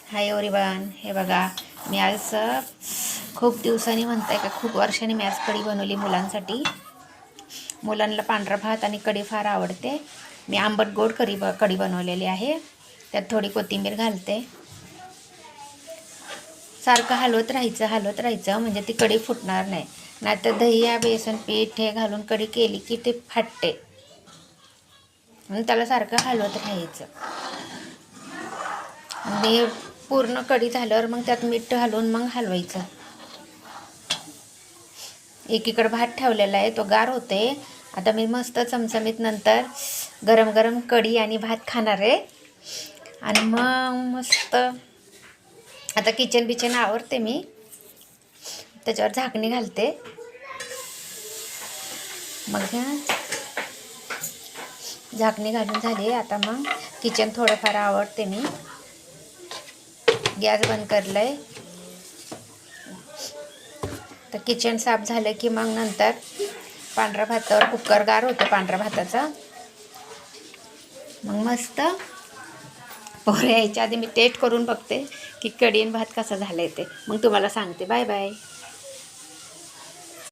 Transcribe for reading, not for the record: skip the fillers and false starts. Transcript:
Hi everyone, हे बघा मी आज खूप दिवसांनी म्हणताय का खूप वर्षांनी मी आज कढी बनवली मुलांसाठी. मुलांना पांढरा भात आणि कढी फार आवडते. मी आंबट गोड कढी बनवलेली आहे. त्यात थोडी कोथिंबीर घालते. सारखं हलवत राहायचं म्हणजे ती कढी फुटणार नाही. नाहीतर दही या बेसन पीठ हे घालून कढी केली की ते फाटते, म्हणून त्याला सारखं हलवत राहायचं. आणि पूर्ण कढी झाल्यावर मग त्यात मीठ घालून मग हलवायचं. एकीकडे भात ठेवलेला आहे, तो गार होते. आता मी मस्त चमचमीत नंतर गरम गरम कढी आणि भात खाणार आहे. आणि मग मस्त आता किचन आवरते मी. त्याच्यावर झाकणी घालते. मग झाकणी घालून झाली. आता मग किचन थोडंफार आवरते मी. गॅस बंद करलाय. तर किचन साफ झालं की मग नंतर पांढऱ्या भातावर कुकर गार होतो पांढऱ्या भाताचा. मग मस्त पोहे यायच्या आधी मी टेस्ट करून बघते की कढी आणि भात कसा झालाय ते. मग तुम्हाला सांगते. Bye bye.